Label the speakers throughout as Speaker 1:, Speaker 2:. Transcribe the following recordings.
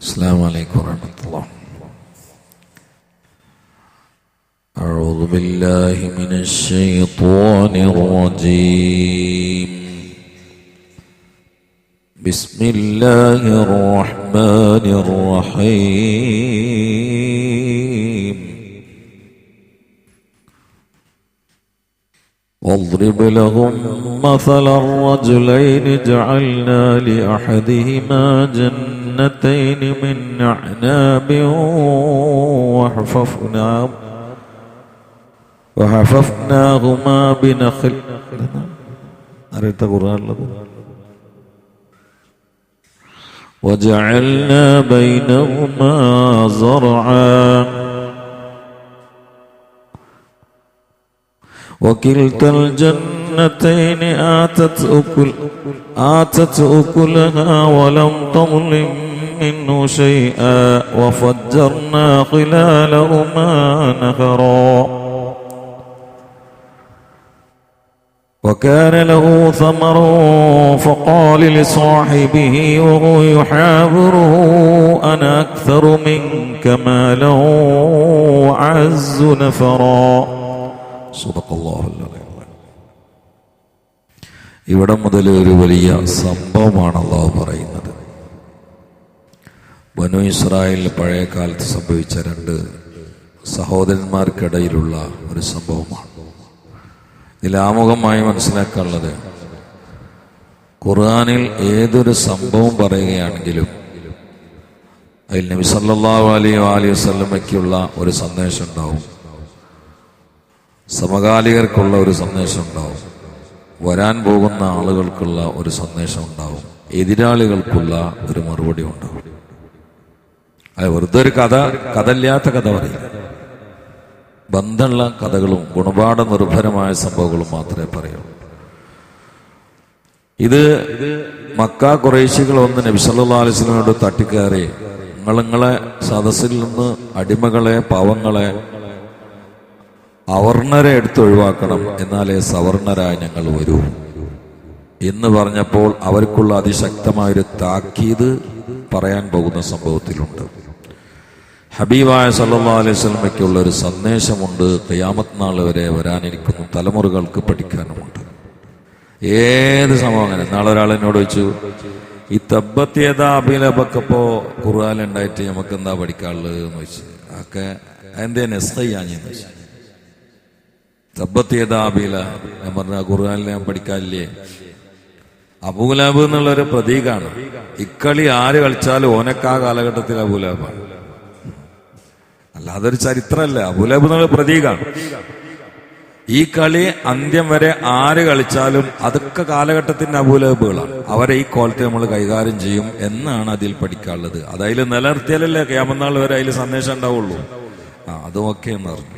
Speaker 1: السلام عليكم ورحمة الله. أعوذ بالله من الشيطان الرجيم. بسم الله الرحمن الرحيم. واضرب لهم مثل الرجلين جعلنا لأحدهما جنتين من أعناب وحففناهما بنخل. وجعلنا بينهما زرعا وكلتا الجنتين آتت أكلها ولم تظلم منه شيئا وفجرنا خلالهما نهرا وكان له ثمر فقال لصاحبه وهو يحاوره أنا أكثر منك مالا وأعز نفرا. ഇവിടെ മുതൽ ഒരു വലിയ സംഭവമാണ് അള്ളാഹു പറയുന്നത്. ബനു ഇസ്രായേൽ പഴയ കാലത്ത് സംഭവിച്ച രണ്ട് സഹോദരന്മാർക്കിടയിലുള്ള ഒരു സംഭവമാണ്. ഇതിൽ ആമുഖമായി മനസ്സിലാക്കാനുള്ളത്, ഖുർആനിൽ ഏതൊരു സംഭവം പറയുകയാണെങ്കിലും അതിൽ നബി സല്ലല്ലാഹു അലൈഹി വസല്ലമയ്ക്കുള്ള ഒരു സന്ദേശം ഉണ്ടാവും, സമകാലികർക്കുള്ള ഒരു സന്ദേശം ഉണ്ടാവും, വരാൻ പോകുന്ന ആളുകൾക്കുള്ള ഒരു സന്ദേശം ഉണ്ടാവും, എതിരാളികൾക്കുള്ള ഒരു മറുപടി ഉണ്ടാവും. അത് വെറുതെ ഒരു കഥയില്ലാത്ത കഥ പറയില്ല. ബന്ധമുള്ള കഥകളും ഗുണപാഠ നിർഭരമായ സംഭവങ്ങളും മാത്രമേ പറയൂ. ഇത് മക്ക ഖുറൈശികൾ ഒന്ന് നബി സല്ലല്ലാഹു അലൈഹി വസല്ലമയോട് തട്ടിക്കയറി, നിങ്ങളെ സദസ്സിൽ നിന്ന് അടിമകളെ, പാവങ്ങളെ, അവർണരെ എടുത്തൊഴിവാക്കണം, എന്നാലേ സവർണരായി ഞങ്ങൾ വരൂ എന്ന് പറഞ്ഞപ്പോൾ അവർക്കുള്ള അതിശക്തമായൊരു താക്കീത് പറയാൻ പോകുന്ന സംഭവത്തിലുണ്ട്. ഹബീബായ സല്ലല്ലാഹു അലൈഹി വസല്ലമയ്ക്കുള്ള ഒരു സന്ദേശമുണ്ട്, ഖിയാമത്ത് നാൾ വരെ വരാനിരിക്കുന്ന തലമുറകൾക്ക് പഠിക്കാനുമുണ്ട്. ഏത് സംഭവം അങ്ങനെ. നാളെ ഒരാൾ എന്നോട് ചോദിച്ചു, ഈ തബ്ബത്ത് അബീലബക്കപ്പോ ഖുർആൻ ഉണ്ടായിട്ട് നമുക്ക് എന്താ പഠിക്കാനുള്ളത് എന്ന് ചോദിച്ചു. ഒക്കെ അതിന്റെ നെസ്ഖയ്യാഞ്ഞെന്ന് ചോദിച്ചു. തബ്ബത്ത് അബീല ഞാൻ പറഞ്ഞ ഖുർആനിൽ ഞാൻ പഠിക്കാനില്ലേ? അബൂലഹബ് എന്നുള്ളൊരു പ്രതീകാണ്. ഇക്കളി ആര് കളിച്ചാലും ഓനക്കാ കാലഘട്ടത്തിൽ അബൂലഹബാണ്, അല്ലാതൊരു ചരിത്രമല്ല. അബൂലഹബ് എന്നുള്ള പ്രതീകാണ്. ഈ കളി അന്ത്യം വരെ ആര് കളിച്ചാലും അതൊക്കെ കാലഘട്ടത്തിന്റെ അബൂലഹബുകളാണ്. അവരെ ഈ കോലത്തെ നമ്മൾ കൈകാര്യം ചെയ്യും എന്നാണ് അതിൽ പഠിക്കാനുള്ളത്. അതതിൽ നിലനിർത്തിയാലല്ലേ ഖിയാമത്ത് നാൾ വരെ അതിൽ സന്ദേശം ഉണ്ടാവുള്ളൂ. അതും ഒക്കെ എന്ന് പറഞ്ഞു.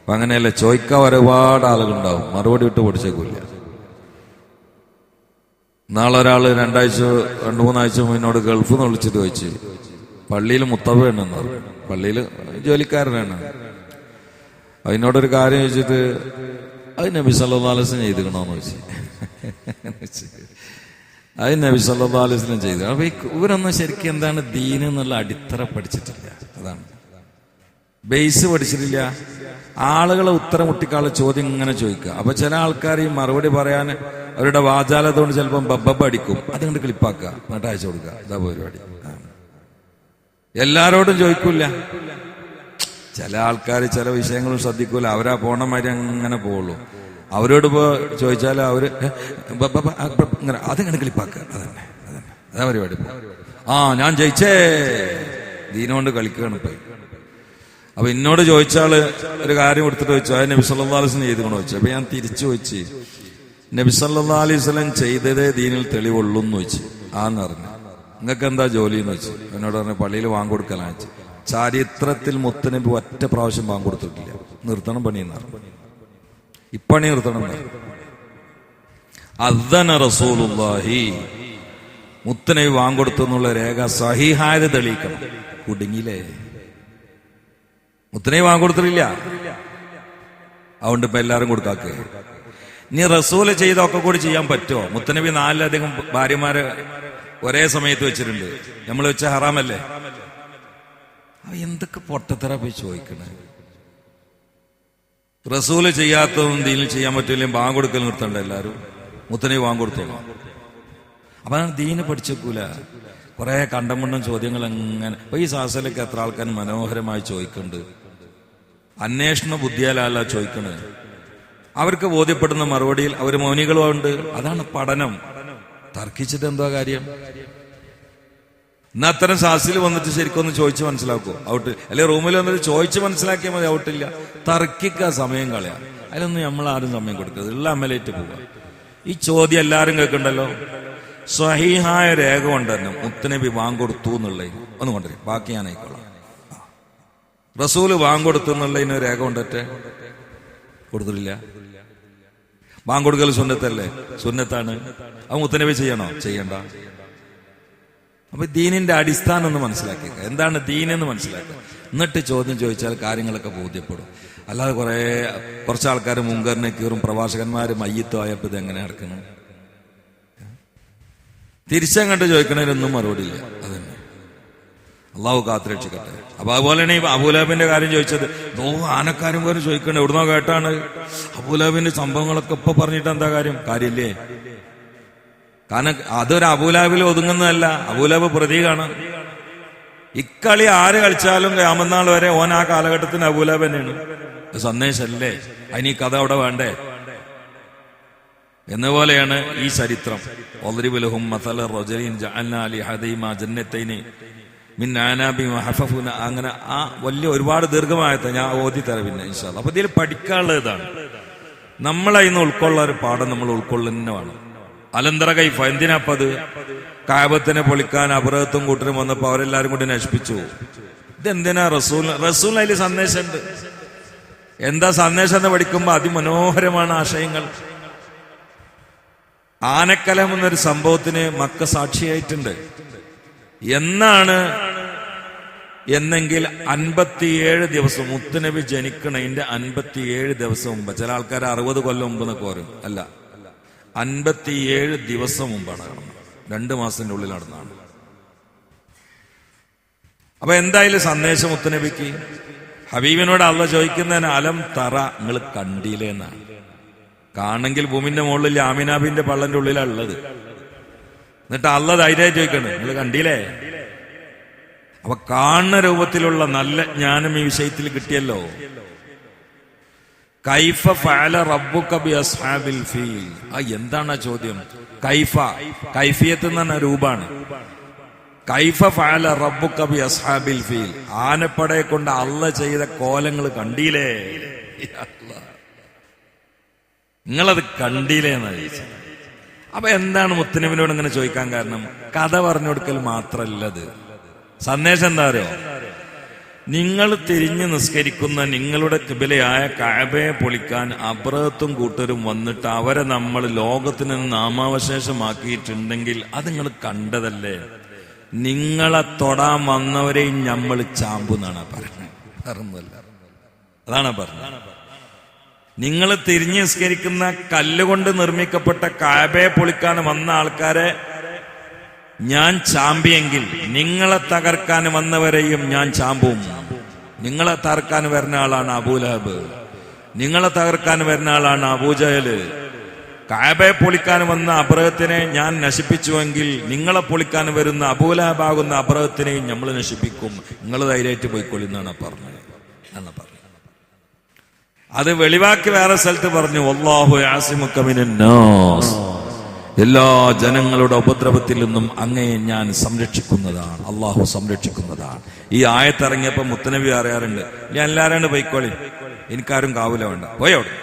Speaker 1: അപ്പൊ അങ്ങനെയല്ലേ, ചോദിക്കാൻ ഒരുപാട് ആളുകളുണ്ടാവും, മറുപടി വിട്ട് പഠിച്ചേക്കൂല്ല. നാളെ ഒരാള് 2-3 ആഴ്ച മുന്നോട് ഗൾഫിൽ നിന്ന് വിളിച്ചിട്ട് ചോദിച്ചു, പള്ളിയിൽ മുത്തവ്വയാണെന്ന് പറഞ്ഞു. പള്ളിയിൽ ജോലിക്കാരനാണ്. അതിനോടൊരു കാര്യം ചോദിച്ചിട്ട്, അത് നബി സല്ലല്ലാഹു അലൈഹി വസല്ലം ചെയ്തിക്കണോന്ന് ചോദിച്ചു. അത് നബി സല്ലല്ലാഹു അലൈഹി വസല്ലം ചെയ്തു. അപ്പൊ ഇവരൊന്നും ശരിക്കും എന്താണ് ദീൻ എന്നുള്ള അടിത്തറ പഠിച്ചിട്ടില്ല. അതാണ് ബേസ് പഠിച്ചിട്ടില്ല. ആളുകളെ ഉത്തരം മുട്ടിക്കാനുള്ള ചോദ്യം ഇങ്ങനെ ചോദിക്കുക. അപ്പൊ ചില ആൾക്കാർ ഈ മറുപടി പറയാൻ അവരുടെ വാചാലത കൊണ്ട് ചിലപ്പം ബബ്ബ അടിക്കും. അതുകൊണ്ട് ക്ലിപ്പാക്കുക, എന്നിട്ട് അയച്ചു കൊടുക്കുക. ഇതാ പരിപാടി. എല്ലാരോടും ചോദിക്കൂല. ചില ആൾക്കാർ ചില വിഷയങ്ങളും ശ്രദ്ധിക്കൂല. അവരാ പോണ മാതിരി അങ്ങനെ പോവുള്ളൂ. അവരോട് ചോദിച്ചാൽ അവര് ഇങ്ങനെ അതിങ്ങനെ ക്ലിപ്പാക്കുക. അതന്നെ അതാ പരിപാടി. ഞാൻ ജയിച്ചേ, ദീനോണ്ട് കളിക്കുകയാണ് ഇപ്പൊ. അപ്പൊ എന്നോട് ചോദിച്ചാള് ഒരു കാര്യം കൊടുത്തിട്ട് ചോദിച്ചു, അത് നബി സല്ലല്ലാഹു അലൈഹി വസല്ലം ചെയ്തുകൊണ്ട് ചോദിച്ചു. അപ്പൊ ഞാൻ തിരിച്ചു ചോദിച്ചു, നബി സല്ലല്ലാഹു അലൈഹി വസല്ലം ചെയ്തതേ ദീനിൽ തെളിവുള്ളൂ എന്ന് ചോദിച്ചു. ആന്ന് പറഞ്ഞു. നിങ്ങൾക്ക് എന്താ ജോലി എന്ന് വെച്ചു. എന്നോട് പറഞ്ഞു, പള്ളിയിൽ വാങ്ങിക്കൊടുക്കലാന്ന് വെച്ചു. ചരിത്രത്തിൽ മുത്തനബി ഒറ്റ പ്രാവശ്യം വാങ്ങിക്കൊടുത്തിട്ടില്ല. നിർത്തണം പണിയെന്നാണ്. ഇപ്പണി നിർത്തണം. അദ്ദന റസൂലുള്ളാഹി, മുത്തനബി വാങ്ങിക്കൊടുത്തു എന്നുള്ള രേഖ സഹീഹായത് തെളിയിക്കണം. കുടുങ്ങിയില്ലേ? മുത്തനബി വാങ്ങിക്കൊടുത്തിട്ടില്ല. അതുകൊണ്ട് ഇപ്പൊ എല്ലാരും കൊടുക്കാക്ക്. ഇനി റസൂല് ചെയ്തൊക്കെ കൂടി ചെയ്യാൻ പറ്റുമോ? മുത്തനബി 4 ഭാര്യമാരെ ഒരേ സമയത്ത് വെച്ചിട്ടുണ്ട്. നമ്മൾ വെച്ച ഹറാമല്ലേ? എന്തൊക്കെ പൊട്ടത്തറ പോയി ചോദിക്കണേ? റസൂല് ചെയ്യാത്തതും ദീനിൽ ചെയ്യാൻ പറ്റില്ലെങ്കിൽ ബാങ്ക് കൊടുക്കൽ നിർത്തണ്ട എല്ലാവരും. മുത്തനബി ബാങ്ക് കൊടുത്തോളാം. അപ്പൊ ദീന് പഠിച്ചേക്കൂല. കുറെ കണ്ടമുണ്ടും ചോദ്യങ്ങൾ എങ്ങനെ. അപ്പൊ ഈ സാഹസിലൊക്കെ എത്ര ആൾക്കാർ മനോഹരമായി ചോദിക്കുന്നുണ്ട്. അന്വേഷണ ബുദ്ധിയാലല്ല ചോദിക്കണത്. അവർക്ക് ബോധ്യപ്പെടുന്ന മറുപടിയിൽ അവർ മൗനികളുമുണ്ട്. അതാണ് പഠനം. തർക്കിച്ചിട്ട് എന്തോ കാര്യം? എന്നാ അത്തരം സാഹസിൽ വന്നിട്ട് ശരിക്കും ഒന്ന് ചോദിച്ച് മനസ്സിലാക്കൂ, ഔട്ട്. അല്ലെ റൂമിൽ വന്നിട്ട് ചോദിച്ച് മനസ്സിലാക്കിയാൽ മതി, ഔട്ടില്ല. തർക്കിക്കുക, സമയം കളയാം. അതിലൊന്നും നമ്മൾ ആരും സമയം കൊടുക്കരുത്. ഉള്ള അമലേറ്റ് പോവുക. ഈ ചോദ്യം എല്ലാവരും കേൾക്കണ്ടല്ലോ. സ്വഹീഹായ രേഖ കൊണ്ടുതന്നെ മുത്തനബി ബാങ്ക് കൊടുത്തു എന്നുള്ളത് ഒന്ന് കൊണ്ടുവരും. ബാക്കി ഞാൻ ആയിക്കോളാം. റസൂല് ബാങ്ക് കൊടുത്തു എന്നുള്ളതിന് രേഖ കൊണ്ടിട്ട് കൊടുത്തിട്ടില്ല. ബാങ്ക് കൊടുക്കൽ സുന്നത്തല്ലേ? സുന്നത്താണ്. അത് മുത്തനബി ചെയ്യണോ? ചെയ്യണ്ട. അപ്പൊ ദീനിന്റെ അടിസ്ഥാനം ഒന്ന് മനസ്സിലാക്കുക. എന്താണ് ദീനെന്ന് മനസ്സിലാക്കുക. എന്നിട്ട് ചോദ്യം ചോദിച്ചാൽ കാര്യങ്ങളൊക്കെ ബോധ്യപ്പെടും. അല്ലാതെ കുറച്ച് ആൾക്കാർ മുങ്കറിനെ കീറും, പ്രഭാഷകന്മാര് മയ്യത്തും ആയപ്പോ ഇത് എങ്ങനെ നടക്കണം? തിരിച്ചങ്ങോട്ട് ചോദിക്കണതിലൊന്നും മറുപടി ഇല്ല. അതന്നെ. അള്ളാഹു കാത്തുരക്ഷിക്കട്ടെ. അപ്പൊ അതുപോലെയാണ് ഈ അബൂലഹബിന്റെ കാര്യം ചോദിച്ചത്. ആനക്കാരും പോലും ചോദിക്കണേ, എവിടുന്നോ കേട്ടാണ്. അബൂലഹബിന്റെ സംഭവങ്ങളൊക്കെ ഇപ്പൊ പറഞ്ഞിട്ട് എന്താ കാര്യം? കാര്യമില്ലേ? കാരണം അതൊരു അബൂലഹബിൽ ഒതുങ്ങുന്നതല്ല. അബൂലഹബ് പ്രതീകാണ്. ഇക്കളി ആര് കളിച്ചാലും ഖിയാമത്ത് വരെ ഓൻ ആ കാലഘട്ടത്തിന് അബൂലഹബ് തന്നെയാണ്. സന്ദേശല്ലേ? അതിന് ഈ കഥ അവിടെ വേണ്ടേ? എന്നുപോലെയാണ് ഈ ചരിത്രം. അങ്ങനെ ആ വലിയ ഒരുപാട് ദീർഘമായത് ഞാൻ ഓതി തരാം പിന്നെ ഇൻഷാ അല്ലാഹ്. അപ്പൊ ഇതിൽ പഠിക്കാനുള്ള ഇതാണ്. നമ്മളതിന്ന് ഉൾക്കൊള്ള ഒരു പാഠം നമ്മൾ ഉൾക്കൊള്ളുന്നതാണ്. അലന്തറ കൈഫ. എന്തിനാപ്പത്? കാബത്തിനെ പൊളിക്കാൻ അബ്രഹത്തും കൂട്ടരും വന്നപ്പോ അവരെല്ലാരും കൂടി നശിപ്പിച്ചു. ഇതെന്തിനാ? റസൂൽ അതിൽ സന്ദേശമുണ്ട്. എന്താ സന്ദേശം എന്ന് പഠിക്കുമ്പോ അതിമനോഹരമാണ് ആശയങ്ങൾ. ആനക്കലം എന്നൊരു സംഭവത്തിന് മക്ക സാക്ഷിയായിട്ടുണ്ട്. എന്നെങ്കിൽ 57 ദിവസം മുത്തുനബി ജനിക്കണതിന്റെ 57 ദിവസം മുമ്പ്. ചില ആൾക്കാർ 60 കൊല്ലം മുമ്പ് എന്നൊക്കെ പറയും. അല്ല, 57 ദിവസം മുമ്പാണ് നടന്നത്. 2 മാസത്തിന്റെ ഉള്ളിൽ നടന്നതാണ്. അപ്പൊ എന്തായാലും സന്ദേശം മുത്തുനബിക്ക്. ഹബീബിനോട് അള്ള ചോദിക്കുന്നതിന് അലം തറ, നിങ്ങൾ കണ്ടില്ലേ എന്നാണ്. കാണെങ്കിൽ ഭൂമിന്റെ മുകളിൽ ആമിനാബിന്റെ പള്ളന്റെ ഉള്ളിലാണ് ഉള്ളത്. എന്നിട്ട് അള്ള ധൈര്യമായി ചോദിക്കണം, നിങ്ങൾ കണ്ടില്ലേ? അപ്പൊ കാണുന്ന രൂപത്തിലുള്ള നല്ല ജ്ഞാനം ഈ വിഷയത്തിൽ കിട്ടിയല്ലോ. കൈഫ ഫഅല റബ്ബുക ബി അസ്ഹാബിൽ ഫീൽ. എന്താണ് ആ ചോദ്യം? കൈഫിയത്ത് എന്ന് പറഞ്ഞ രൂപാണ്. കൈഫ ഫഅല റബ്ബുക ബി അസ്ഹാബിൽ ഫീൽ. ആനപ്പടയെ കൊണ്ട് അള്ള ചെയ്ത കോലങ്ങൾ കണ്ടില്ലേ? നിങ്ങളത് കണ്ടില്ലേ എന്നാ ചോദിച്ചത്. അപ്പൊ എന്താണ് മുത്തുനബിനോട് ഇങ്ങനെ ചോദിക്കാൻ കാരണം? കഥ പറഞ്ഞു കൊടുക്കൽ മാത്രല്ലത്. സന്ദേശം എന്താ അറിയോ? നിങ്ങൾ തിരിഞ്ഞു നിസ്കരിക്കുന്ന നിങ്ങളുടെ കിബിലയായ കഅബയെ പൊളിക്കാൻ അബ്രഹത്തും കൂട്ടരും വന്നിട്ട് അവരെ നമ്മൾ ലോകത്തിന് നാമാവശേഷമാക്കിയിട്ടുണ്ടെങ്കിൽ അത് നിങ്ങൾ കണ്ടതല്ലേ? നിങ്ങളെ തൊടാൻ വന്നവരെയും നമ്മൾ ചാമ്പുന്നാണ് പറഞ്ഞത്. അതാണ് പറഞ്ഞത്. നിങ്ങൾ തിരിഞ്ഞു നിസ്കരിക്കുന്ന കല്ലുകൊണ്ട് നിർമ്മിക്കപ്പെട്ട കഅബയെ പൊളിക്കാൻ വന്ന ആൾക്കാരെ ഞാൻ ചാമ്പിയെങ്കിൽ നിങ്ങളെ തകർക്കാൻ വന്നവരെയും ഞാൻ ചാമ്പും. നിങ്ങളെ തകർക്കാൻ വരുന്ന ആളാണ് അബൂലഹബ്. നിങ്ങളെ തകർക്കാൻ വരുന്ന ആളാണ് അബൂജഹല്. കഅബയെ പൊളിക്കാൻ വന്ന അബ്രഹത്തിനെ ഞാൻ നശിപ്പിച്ചുവെങ്കിൽ നിങ്ങളെ പൊളിക്കാൻ വരുന്ന അബൂലഹബാകുന്ന അബ്രഹത്തിനെയും നമ്മൾ നശിപ്പിക്കും. നിങ്ങൾ ധൈര്യമായിട്ട് പോയിക്കൊള്ളുന്നാണ് പറഞ്ഞത്. അത് വെളിവാക്കി വേറെ സ്ഥലത്ത് പറഞ്ഞു, വല്ലാഹു യഅസിമുക മിനന്നാസ്. എല്ലാ ജനങ്ങളുടെ ഉപദ്രവത്തിൽ നിന്നും അങ്ങയെ ഞാൻ സംരക്ഷിക്കുന്നതാണ്. അള്ളാഹു സംരക്ഷിക്കുന്നതാണ്. ഈ ആയത്തിറങ്ങിയപ്പോ മുത്തനബി അറിയാറുണ്ട്, ഞാൻ എല്ലാവരും പോയിക്കോളി, എനിക്കാരും കാവൂല വേണ്ട, പോയോടെ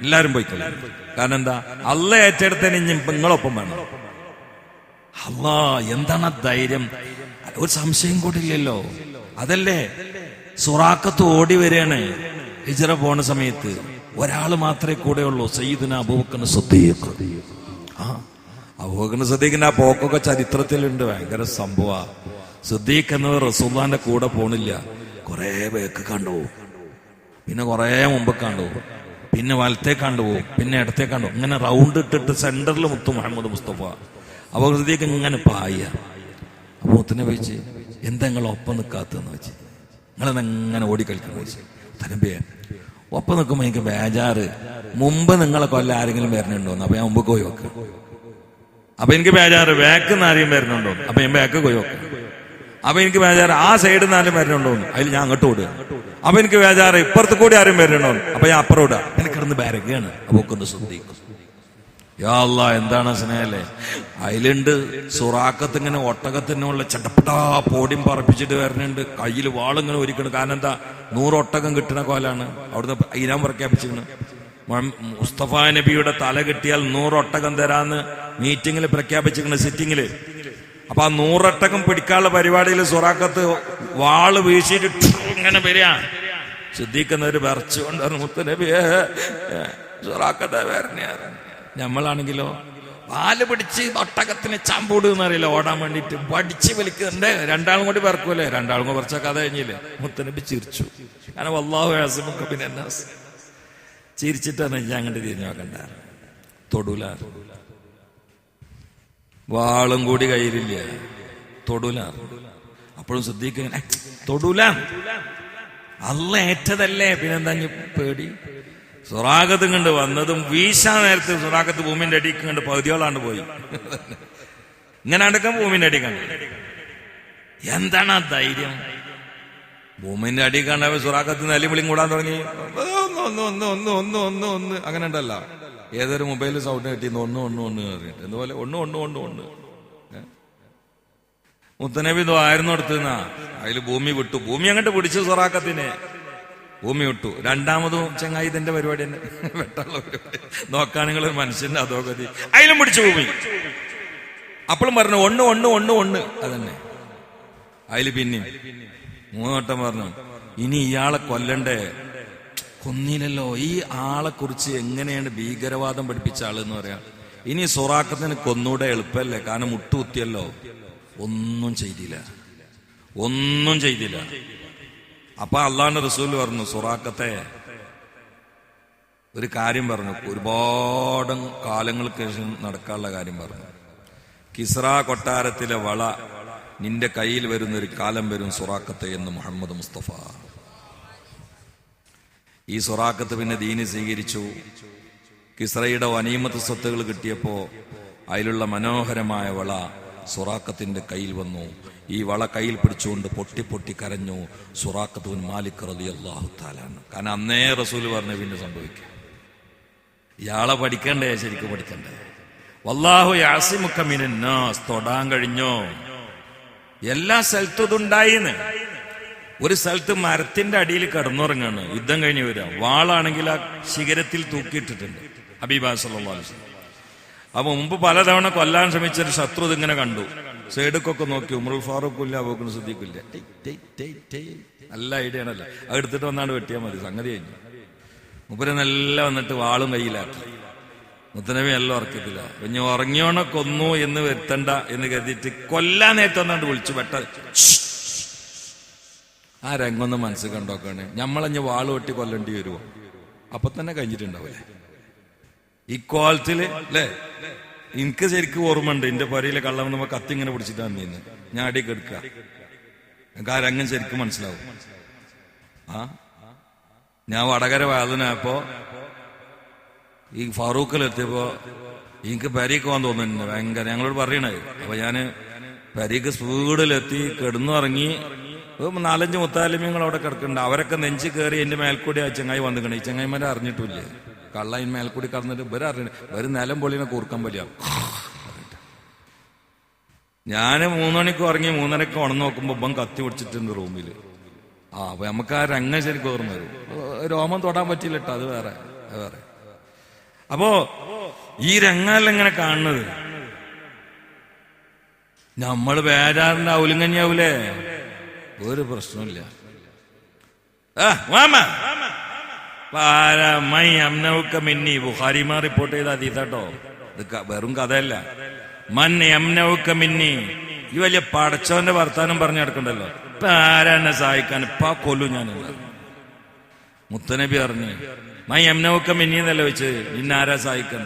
Speaker 1: എല്ലാരും പോയിക്കോളി. കാരണം എന്താ? അള്ള ഏറ്റെടുത്തതിന് നിങ്ങളൊപ്പം വേണം. അല്ലാ, എന്താണ് ധൈര്യം? ഒരു സംശയം കൂടില്ലല്ലോ. അതല്ലേ സുറാഖത്ത് ഓടി വരികയാണ് ഹിജ്റ പോണ സമയത്ത്. ഒരാൾ മാത്രമേ കൂടെ ഉള്ളൂ, സയ്യിദുനാ അബൂബക്കർ സിദ്ദീഖ്. അബൂബക്കർ സിദ്ദീഖിന്റെ ആ പോക്കൊക്കെ ചരിത്രത്തിലുണ്ട്. ഭയങ്കര സംഭവ. സിദ്ദീഖ് എന്നവർ റസൂലുള്ളാഹിന്റെ കൂടെ പോണില്ല. കുറെ പേക്ക് കണ്ടുപോകും, പിന്നെ കുറെ മുമ്പ് കണ്ടുപോകും, പിന്നെ വലത്തേക്ക് കണ്ടുപോകും, പിന്നെ ഇടത്തേക്ക് കണ്ടുപോകും. ഇങ്ങനെ റൗണ്ട് ഇട്ടിട്ട് സെന്ററിൽ മുത്തു മുഹമ്മദ് മുസ്തഫ. അബൂബക്കർ സിദ്ദീഖ് ഇങ്ങനെ പായ. അപ്പൊ മുത്തിനെ വെച്ച് എന്താ നിങ്ങൾ ഒപ്പം നിൽക്കാത്തെന്ന് വെച്ച് നിങ്ങളെങ്ങനെ ഓടിക്കളിക്കുന്നു തരമ്പേ. ഒപ്പം നിൽക്കുമ്പോ എനിക്ക് ബേജാറ്, മുമ്പ് നിങ്ങളെ കൊല്ലം ആരെങ്കിലും വരുന്നുണ്ടോന്ന്. അപ്പൊ ഞാൻ മുമ്പ് പോയി വെക്കാം. അപ്പൊ എനിക്ക് ബേജാറ് ബാക്ക് നിന്ന് ആരെയും വരുന്നുണ്ടോ, അപ്പൊ ഞാൻ ബാക്ക് പോയി വെക്കാം. അപ്പൊ എനിക്ക് ബേജാറ് ആ സൈഡിൽ നിന്ന് ആരും വരുന്നുണ്ടോന്ന്, അതിൽ ഞാൻ അങ്ങോട്ട് ഓടുക. അപ്പൊ എനിക്ക് ബേജാറ് ഇപ്പുറത്ത് കൂടി ആരും വരുന്നുണ്ടോന്ന്, അപ്പൊ ഞാൻ അപ്പുറം ഓടുക. എനിക്കിടന്ന് ബാരക്കാണ്. അപ്പൊ ഒക്കെ ഒന്ന് ശ്രദ്ധിക്കും. യാ അല്ലാ, എന്താണ് സ്നേഹല്ലേ. അതിലുണ്ട് സുറാക്കത്ത് ഇങ്ങനെ ഒട്ടകത്തിനുള്ള ചട്ടപ്പട്ടാ പോടിയും പറപ്പിച്ചിട്ട് വരുന്നുണ്ട്. കയ്യിൽ വാളിങ്ങനെ ഒരുക്കണം. കാരണം എന്താ, 100 ഒട്ടകം കിട്ടുന്ന കോലാണ്. അവിടുന്ന് ഇനാം പ്രഖ്യാപിച്ചിരുന്നു. മുസ്തഫ നബിയുടെ തല കിട്ടിയാൽ 100 ഒട്ടകം തരാന്ന് മീറ്റിംഗിൽ പ്രഖ്യാപിച്ചിരിക്കുന്ന, സിറ്റിംഗില്. അപ്പൊ ആ 100 ഒട്ടകം പിടിക്കാനുള്ള പരിപാടിയിൽ സുറാക്കത്ത് വാള് വീശിയിട്ട് ഇങ്ങനെ വരിക. സിദ്ദീഖ് വിറച്ചുകൊണ്ട് മുത്തനബിയെ സുറാക്കത്തെ വരണ. നമ്മളാണെങ്കിലോ വാല് പിടിച്ച് ഒട്ടകത്തിന് ചാമ്പൂട് എന്നറിയില്ല, ഓടാൻ വേണ്ടിട്ട് പഠിച്ച് വലിക്കുന്നുണ്ട്. രണ്ടാളും കൂടി പറക്കൂലേ, രണ്ടാളും കൂടി കുറച്ച കഥ കഴിഞ്ഞില്ലേ. മുത്തനബി ചിരിച്ചു. കാരണം വല്ലാഹു യഅസിമുക മിനന്നാസ്. ചിരിച്ചിട്ടാണ് ഞാൻ അങ്ങോട്ട് തിരിഞ്ഞു നോക്കണ്ട. തൊടൂല, വാളും കൂടി കയ്യിലില്ല, തൊടൂല. അപ്പോഴും സിദ്ദീഖ് തൊടൂല, അല്ല ഏറ്റതല്ലേ, പിന്നെന്താ പേടി. സുറാഖത്ത് കണ്ട് വന്നതും വീശാൻ നേരത്ത് സുറാഖത്ത് ഭൂമിന്റെ അടിക്ക് കണ്ട് പകുതിയോളാണ്ട് പോയി. ഇങ്ങനെ അടുക്കാൻ ഭൂമിന്റെ അടി കണ്ട്. എന്താണ് ആ ധൈര്യം? ഭൂമിന്റെ അടി കണ്ട സുറാഖത്ത് നിലവിളിയും കൂടാൻ തുടങ്ങി. ഒന്ന് അങ്ങനെ ഉണ്ടല്ല, ഏതൊരു മൊബൈൽ സൗണ്ട് കിട്ടിയെന്ന് ഒന്ന് പറഞ്ഞിട്ട് എന്തുപോലെ ഒന്ന്. മുത്തനബി ആയിരുന്നു എടുത്തുന്നാ. അതിൽ ഭൂമി വിട്ടു. ഭൂമി അങ്ങോട്ട് പിടിച്ചു സുറാഖത്തിനെ. ഭൂമി വിട്ടു. രണ്ടാമതും ചങ്ങായി ഇതിന്റെ പരിപാടി തന്നെ, വെട്ടുള്ള പരിപാടി. നോക്കാണെങ്കിൽ ഒരു മനുഷ്യന്റെ അധോഗതി. അതിലും പിടിച്ചു ഭൂമി. അപ്പോഴും പറഞ്ഞു ഒന്ന്. അതന്നെ. അതിൽ പിന്നെയും 3 വട്ടം പറഞ്ഞു, ഇനി ഇയാളെ കൊല്ലണ്ടേ. കൊന്നില്ലല്ലോ. ഈ ആളെ കുറിച്ച് എങ്ങനെയാണ് ഭീകരവാദം പഠിപ്പിച്ച ആളെന്ന് പറയാം. ഇനി സുറാഖത്തിന് കൊന്നൂടെ എളുപ്പല്ലേ, കാരണം മുട്ടുകുത്തിയല്ലോ. ഒന്നും ചെയ്തില്ല. അപ്പൊ അള്ളാഹുവിന്റെ റസൂൽ പറഞ്ഞു, സുറാഖത്തെ ഒരു കാര്യം പറഞ്ഞു. ഒരുപാട് കാലങ്ങൾക്ക് ശേഷം നടക്കാനുള്ള കാര്യം പറഞ്ഞു. കിസ്റ കൊട്ടാരത്തിലെ വള നിന്റെ കയ്യിൽ വരുന്നൊരു കാലം വരും സുറാഖത്തെ എന്ന് മുഹമ്മദ് മുസ്തഫ. ഈ സുറാഖത്ത് പിന്നെ ദീനി സ്വീകരിച്ചു. കിസ്റയുടെ വനീമത്ത് സ്വത്തുകൾ കിട്ടിയപ്പോ അതിലുള്ള മനോഹരമായ വള സുറാഖത്തിന്റെ കയ്യിൽ വന്നു. ഈ വള കയ്യിൽ പിടിച്ചുകൊണ്ട് പൊട്ടി കരഞ്ഞു സുറാഖത്ത് ബിൻ മാലിക് റളിയല്ലാഹു തആല. കാരണം അന്നേ റസൂൽ പറഞ്ഞു പിന്നെ സംഭവിക്കും. ഇയാളെ പഠിക്കണ്ടേ, ശരിക്കും പഠിക്കണ്ടേ. വല്ലാഹു യഅസിമുക മിനന്നാസ്. തൊടാൻ കഴിഞ്ഞോ? എല്ലാ സ്ഥലത്തും ഇതുണ്ടായിന്ന്. ഒരു സ്ഥലത്ത് മരത്തിന്റെ അടിയിൽ കിടന്നുറങ്ങാണ്, യുദ്ധം കഴിഞ്ഞ് വരിക. വാളാണെങ്കിൽ ആ ശിഖരത്തിൽ തൂക്കിയിട്ടിട്ടുണ്ട് ഹബീബാ സല്ലല്ലാഹു അലൈഹി വസല്ലം. അപ്പൊ മുമ്പ് പലതവണ കൊല്ലാൻ ശ്രമിച്ചൊരു ശത്രു ഇതിങ്ങനെ കണ്ടു. സൈഡൊക്കെ നോക്കി. ഉമറുൽ ഫാറൂഖ് ഇല്ല, അബൂബക്കർ സിദ്ദീഖ് ഇല്ല. നല്ല ഐഡിയ ആണല്ലോ. അത് എടുത്തിട്ട് വന്നാണ്ട് വെട്ടിയാൽ മതി, സംഗതി കഴിഞ്ഞു. മുപ്പര് നല്ല വന്നിട്ട് വാളും കയ്യിലാക്കി. മുത്തനബി നല്ല ഉറക്കത്തില്ല. ഇനി ഉറങ്ങിയോണ കൊന്നു എന്ന് വരുത്തണ്ട എന്ന് കരുതിയിട്ട് കൊല്ലാൻ നേരത്തെ വിളിച്ചു വെട്ട. ആ രംഗൊന്ന് മനസ്സിൽ കണ്ടോക്കാണ്. ഞമ്മളഞ്ഞ് വാള് വെട്ടി കൊല്ലേണ്ടി വരുമോ? അപ്പൊ തന്നെ കഴിഞ്ഞിട്ടുണ്ടാവില്ലേ ഈ കോലത്തില് അല്ലേ? എനിക്ക് ശരിക്കും ഓർമ്മയുണ്ട്, എന്റെ പുരയിലെ കള്ളം നമ്മ കത്തി ഇങ്ങനെ പിടിച്ചിട്ടാണ് നീന്ന് ഞാൻ അടിയൊക്കെ എടുക്കുക. എനിക്ക് ആ രംഗം ശരിക്കും മനസ്സിലാവും. ഞാൻ വടകര വാതിനായപ്പോ ഈ ഫാറൂഖിലെത്തിയപ്പോ എനിക്ക് പരീക്ക് പോകാൻ തോന്നുന്നുണ്ട് ഭയങ്കര. ഞങ്ങളോട് പറയണത്. അപ്പൊ ഞാന് പരീക്ക് സ്പീഡിലെത്തി കിടന്നുറങ്ങി. 4-5 മുത്താലിമ്യങ്ങൾ അവിടെ കിടക്കുന്നുണ്ട്. അവരൊക്കെ നെഞ്ചി കയറി എന്റെ മേൽക്കൂടി ആ ചെങ്ങായി വന്നിക്കണേ. ഈ ചെങ്ങായിമാരെ അറിഞ്ഞിട്ടില്ലേ, കള്ള അതിന് മേൽക്കൂടി കടന്നിട്ട് ഇവരെ അറിഞ്ഞ ഒരു നിലം പൊളിനെ കൂർക്കാൻ വലിയ. ഞാന് 3 മണിക്ക് ഉറങ്ങി 3:30 ഉണർന്ന് നോക്കുമ്പോ ഇപ്പം കത്തി പിടിച്ചിട്ടുണ്ട് റൂമില്. അപ്പൊ നമുക്ക് ആ രംഗം ശരിക്കും ഓർമ്മ വരും. രോമം തൊടാൻ പറ്റില്ല കേട്ടോ, അത് വേറെ. അപ്പോ ഈ രംഗമല്ല ഇങ്ങനെ കാണുന്നത്. നമ്മള് ബേജാറിന്റെ ഔലിങ്ങഞ്ഞാവൂലേ, ഒരു പ്രശ്നമില്ല. ബുഖാരിമാ റിപ്പോർട്ട് ചെയ്ത ഹദീസാട്ടോ, ഇത് വെറും കഥയല്ല. മൻ യംനഉക മിന്നി, ഈ വലിയ പടച്ചവന്റെ വർത്താനം പറഞ്ഞു നടക്കണ്ടല്ലോ. ഇപ്പൊ ആരാന്നെ സഹായിക്കാൻ? ഇപ്പൊ കൊല്ലു ഞാൻ. മുത്തനബി പറഞ്ഞു മൻ യംനഉക മിന്നി എന്നല്ല വെച്ച്, ഇന്നാരാ സഹായിക്കാൻ?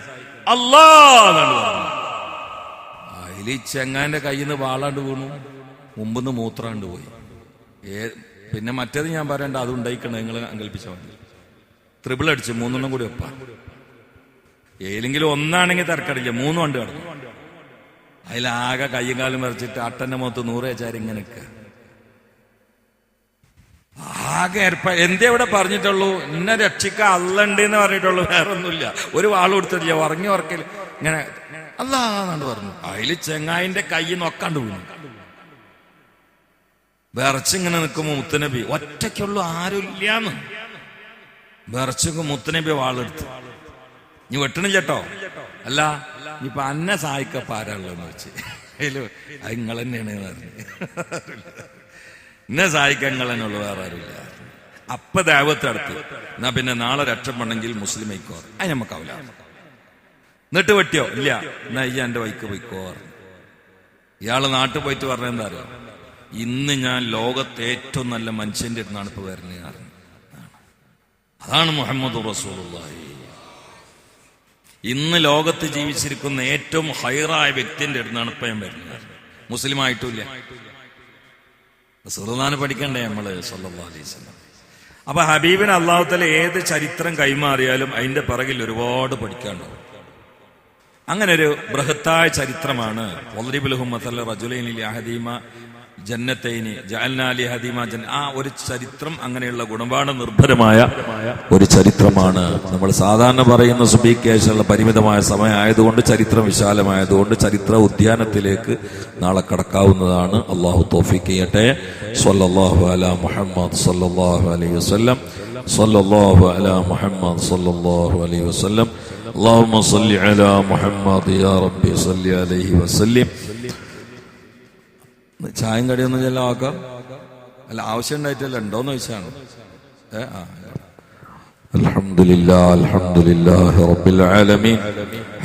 Speaker 1: അല്ലാഹ്. അതിൽ ചെങ്ങാന്റെ കയ്യിൽ നിന്ന് വാളാണ്ട് വീണു, മുമ്പെന്ന് മൂത്രാണ്ട് പോയി. പിന്നെ മറ്റേത് ഞാൻ പറയണ്ട, അത് ഉണ്ടായിക്കണേ, നിങ്ങൾ അങ്കൽപ്പിച്ചാൽ മതി. ത്രിബിൾ അടിച്ച് 3 കൂടി വെപ്പാ. ഏതെങ്കിലും ഒന്നാണെങ്കിൽ തരക്കടില്ല, 3 വണ്ടി കിടന്നു. അതിലാകെ കയ്യും കാലും വരച്ചിട്ട് അട്ടന്റെ മുഖത്ത് 100 വെച്ചാൽ ഇങ്ങനെ നിൽക്കുക. ആകെ എന്തേ ഇവിടെ പറഞ്ഞിട്ടുള്ളൂ, ഇന്നെ രക്ഷിക്ക അല്ലുണ്ട് എന്ന് പറഞ്ഞിട്ടുള്ളൂ, വേറെ ഒന്നുമില്ല. ഒരു വാള് കൊടുത്തിട്ടില്ല. ഉറക്കൽ ഇങ്ങനെ അല്ലാന്നാണ്ട് പറഞ്ഞു. അതില് ചെങ്ങായിന്റെ കൈ നൊക്കാണ്ട് വീണു. വിറച്ചിങ്ങനെ നിൽക്കുമ്പോ മുത്തുനബി ഒറ്റയ്ക്കുള്ളൂ, ആരുമില്ലാന്ന് വിറച്ചൊക്കെ മുത്തുനബി വാളെടുത്ത്, നീ വെട്ടണില്ലട്ടോ, അല്ല ഇപ്പൊ അന്നെ സഹായിക്കപ്പ ആരാളുള്ളതെന്ന് വെച്ച് അതില് അത് നിങ്ങൾ തന്നെയാണ് പറഞ്ഞു. എന്നെ സഹായിക്കാൻ നിങ്ങൾ തന്നെയുള്ളു, വേറെ ആരുമില്ല. അപ്പൊ ദൈവത്തെ അടുത്ത് എന്നാ പിന്നെ നാളെ രക്ഷപ്പെടണമെങ്കിൽ മുസ്ലിം ആയിക്കോ, അത് നമുക്കാവില്ല. എന്നിട്ട് വെട്ടിയോ, ഇല്ല എന്നാ ഈ എന്റെ വൈക്ക് പോയിക്കോ. ഇയാള് നാട്ടിൽ പോയിട്ട് പറഞ്ഞ എന്താ അറിയോ, ഇന്ന് ഞാൻ ലോകത്തെ ഏറ്റവും നല്ല മനുഷ്യന്റെ അടുത്താണ് ഇപ്പൊ വരുന്നത്. അതാണ് മുഹമ്മദ് റസൂലുള്ളാഹി. ഇന്ന് ലോകത്ത് ജീവിച്ചിരിക്കുന്ന ഏറ്റവും ഹൈറായ വ്യക്തിന്റെ അടുത്താണ് ഇപ്പൊ ഞാൻ വരുന്നത്. മുസ്ലിം ആയിട്ടുമില്ല, സുൽത്താന് പഠിക്കണ്ടേ നമ്മള് സല്ലല്ലാഹു അലൈഹി വസല്ലം. അപ്പൊ ഹബീബിന് അല്ലാഹു തആല ഏത് ചരിത്രം കൈമാറിയാലും അതിന്റെ പിറകിൽ ഒരുപാട് പഠിക്കാനുണ്ടാവും. അങ്ങനെ ഒരു ബൃഹത്തായ ചരിത്രമാണ് വദ്രിബ് മസല റജുലൈനി ലിഅഹദിമ ജന്നത്തൈനി ജഅൽനാ ലിഅഹദിമ ജന്ന. ആ ഒരു ചരിത്രം, അങ്ങനെയുള്ള ഗുണപാഠ നിർഭരമായ ഒരു ചരിത്രമാണ്. നമ്മൾ സാധാരണ പറയുന്ന സുബഹിക്കേശുള്ള പരിമിതമായ സമയം ആയതുകൊണ്ട്, ചരിത്രം വിശാലമായതുകൊണ്ട് ചരിത്ര ഉദ്യാനത്തിലേക്ക് നാളെ കടക്കാവുന്നതാണ്. അള്ളാഹു തൗഫീഖ് ചെയ്യട്ടെ. സ്വല്ലല്ലാഹു അലാ മുഹമ്മദ് സ്വല്ലല്ലാഹു അലൈഹി വസല്ലം. സ്വല്ലല്ലാഹു അലാ മുഹമ്മദ് സ്വല്ലല്ലാഹു അലൈഹി വസല്ലം. അല്ലാഹുമ്മ സ്വല്ലി അലാ മുഹമ്മദ് യാ റബ്ബി സ്വല്ലി അലൈഹി വസല്ലം. ചായം കടിയൊന്നും ചെല്ലാക്കാം, അല്ല ആവശ്യം ഉണ്ടായിട്ടല്ല, ഉണ്ടോന്ന് ചോദിച്ചാണ്. അൽഹംദുലില്ലാഹ് അൽഹംദുലില്ലാഹി റബ്ബിൽ ആലമീൻ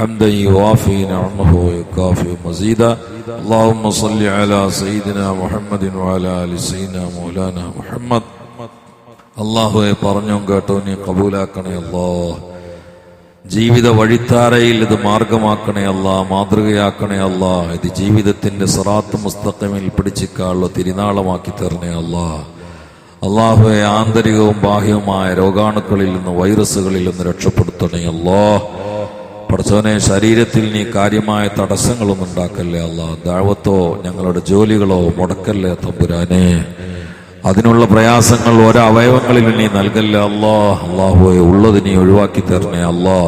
Speaker 1: ഹംദൻ യുവാഫി നിഅമഹു വയുകാഫി മസീദ. അല്ലാഹുമ്മ സ്വല്ലി അലാ സയ്യിദിനാ മുഹമ്മദിൻ വഅലാ ആലി സയ്യിദിനാ മൗലാനാ മുഹമ്മദ്. അല്ലാഹുവേ പറഞ്ഞോ കേട്ടോ നീ കബൂലാക്കണേ അല്ലാഹ്. ജീവിത വഴിത്താരയിൽ ഇത് മാർഗമാക്കണേ അല്ലാ, മാതൃകയാക്കണേ അല്ലാ. ഇത് ജീവിതത്തിന്റെ സിറാത്ത് മുസ്തഖീമിൽ പിടിച്ചിക്കാനുള്ള തിരുനാളമാക്കി തരണേ അല്ലാ. അല്ലാഹുവേ ആന്തരികവും ബാഹ്യവുമായ രോഗാണുക്കളിൽ നിന്ന്, വൈറസുകളിൽ നിന്ന് രക്ഷപ്പെടുത്തണേ അല്ലാ. പടച്ചോനെ, ശരീരത്തിൽ നീ കാര്യമായ തടസ്സങ്ങളൊന്നും ഉണ്ടാക്കല്ലേ അല്ലാ. ദഅവത്തോ ഞങ്ങളുടെ ജോലികളോ മുടക്കല്ലേ തമ്പുരാനെ. അതിനുള്ള പ്രയാസങ്ങൾ ഓരോ അവയവങ്ങളിലും നീ നൽകല്ലേ അല്ലാ. അല്ലാഹുവേ ഉള്ളത് നീ ഒഴിവാക്കി തരണേ അല്ലാ.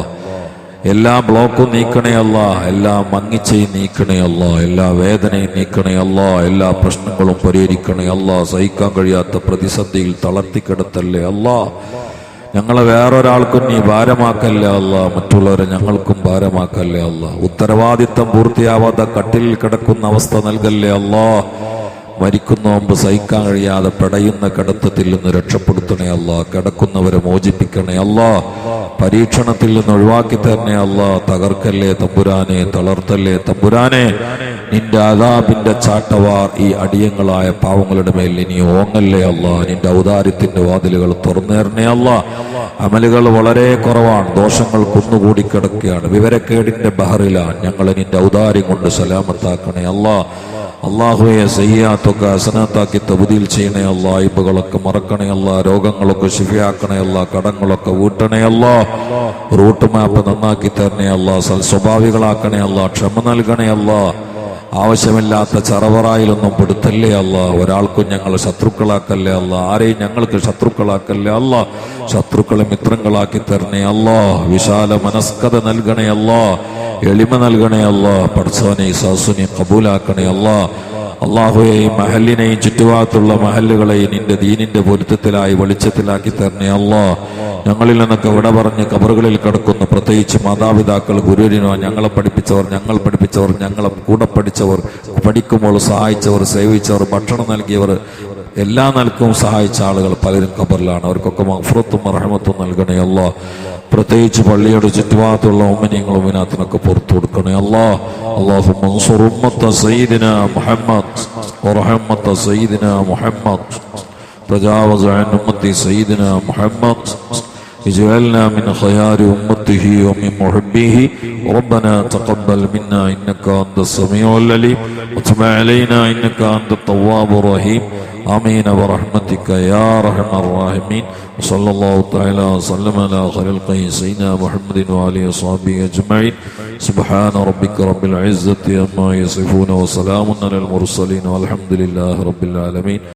Speaker 1: എല്ലാ ബ്ലോക്കും നീക്കണേ അല്ലാ, എല്ലാ മങ്ങിച്ചയും നീക്കണേ അല്ലാ, എല്ലാ വേദനയും നീക്കണേ അല്ലാ, എല്ലാ പ്രശ്നങ്ങളും പരിഹരിക്കണേ അല്ലാ. സഹിക്കാൻ കഴിയാത്ത പ്രതിസന്ധിയിൽ തളർത്തിക്കിടത്തല്ലേ അല്ലാ. ഞങ്ങളെ വേറൊരാൾക്കും നീ ഭാരമാക്കല്ലേ അല്ലാ, മറ്റുള്ളവരെ ഞങ്ങൾക്കും ഭാരമാക്കല്ലേ അല്ലാ. ഉത്തരവാദിത്തം പൂർത്തിയാവാതെ കട്ടിലിൽ കിടക്കുന്ന അവസ്ഥ നൽകല്ലേ അല്ലാ. മരിക്കുന്ന മുമ്പ് സഹിക്കാൻ കഴിയാതെ പെടയുന്ന കിടത്തത്തിൽ നിന്ന് രക്ഷപ്പെടുത്തണേ അല്ലാ. കിടക്കുന്നവരെ മോചിപ്പിക്കണേ അല്ലാ. പരീക്ഷണത്തിൽ നിന്ന് ഒഴിവാക്കി തരണേ അല്ലാ. തകർക്കല്ലേ തമ്പുരാനെ, തളർത്തല്ലേ തമ്പുരാനെ. നിന്റെ അദാബിന്റെ ചാട്ടവാർ ഈ അടിയങ്ങളായ പാവങ്ങളുടെ മേൽ ഇനി ഓങ്ങല്ലേ അല്ലാ. നിന്റെ ഔദാര്യത്തിന്റെ വാതിലുകൾ തുറന്നേരണേ അല്ലാ. അമലുകൾ വളരെ കുറവാണ്, ദോഷങ്ങൾ കുന്നുകൂടി കിടക്കുകയാണ്, വിവരക്കേടിന്റെ ബഹറിലാണ്. ഞങ്ങളെ നിന്റെ ഔദാര്യം കൊണ്ട് സലാമത്താക്കണേ അല്ലാ. അള്ളാഹുവെ സയ്യാത്തൊക്കെ ഹസനാത്താക്കി തബ്ദീൽ ചെയ്യണേ അല്ലാ. ഇബുകളൊക്കെ മറക്കണേ അല്ലാ. രോഗങ്ങളൊക്കെ ശിഫയാക്കണേ അല്ലാ. കടങ്ങളൊക്കെ വീട്ടണേ അല്ലാ. റൂട്ട് മാപ്പ് നന്നാക്കി തരണേ അല്ലാ. സ്വഭാവികളാക്കണേ അല്ലാ. ക്ഷമ നൽകണേ അല്ലാ. ആവശ്യമില്ലാത്ത ചറവറായിലൊന്നും പെടുത്തല്ലേ അല്ലാ. ഒരാൾക്കും ഞങ്ങൾ ശത്രുക്കളാക്കല്ലേ അല്ലാ. ആരെയും ഞങ്ങൾക്ക് ശത്രുക്കളാക്കല്ലേ അല്ലാ. ശത്രുക്കളെ മിത്രങ്ങളാക്കി തരണേ അല്ലാ. വിശാല മനസ്കത നൽകണേ അല്ലാ. എളിമ നൽകണേ അല്ലാ. പടച്ചോനെ സാസുനെ കബൂലാക്കണേ അല്ലാ. അള്ളാഹുവെ ഈ മഹലിനെയും ചുറ്റുഭാഗത്തുള്ള മഹല്ലുകളെയും നിന്റെ ദീനിന്റെ പൊരുത്തത്തിലായി വെളിച്ചത്തിലാക്കി തരണേ അല്ലാ. ഞങ്ങളിൽ നിന്നൊക്കെ വിട പറഞ്ഞ് കബറുകളിൽ കിടക്കുന്ന പ്രത്യേകിച്ച് മാതാപിതാക്കൾ, ഗുരുവിനോ, ഞങ്ങളെ പഠിപ്പിച്ചവർ, ഞങ്ങൾ പഠിപ്പിച്ചവർ, ഞങ്ങളെ കൂടെ പഠിച്ചവർ, പഠിക്കുമ്പോൾ സഹായിച്ചവർ, സേവിച്ചവർ, ഭക്ഷണം നൽകിയവർ, എല്ലാ നിലക്കും സഹായിച്ച ആളുകൾ പലരും ഖബറിലാണ്. അവർക്കൊക്കെ മഗ്ഫിറത്തും റഹ്മത്തും നൽകണേ അല്ലാ. പ്രത്യേകിച്ച് പള്ളിയുടെ ചുറ്റുഭാഗത്തുള്ള ഉമ്മനീങ്ങളും ഉമ്മിനാത്തിനൊക്കെ പുറത്തു കൊടുക്കണേ അല്ലാ. അല്ലാഹുമ്മ അൻസുർ ഉമ്മത്ത സയ്യിദിനാ മുഹമ്മദ് വറഹ്മത്ത സയ്യിദിനാ മുഹമ്മദ് തജാവസ് അൻ ഉമ്മത്തി സയ്യിദിനാ മുഹമ്മദ്
Speaker 2: اجعلنا من خيار أمته ومن محبيه. ربنا تقبل منا إنك أنت السميع العليم وتب علينا إنك أنت التواب الرحيم. آمين برحمتك يا أرحم الراحمين. وصلى الله تعالى وسلم على خلق سيدنا محمد وعلى آله وصحبه أجمعين. سبحان ربك رب العزة عما يصفون وسلام على المرسلين والحمد لله رب العالمين.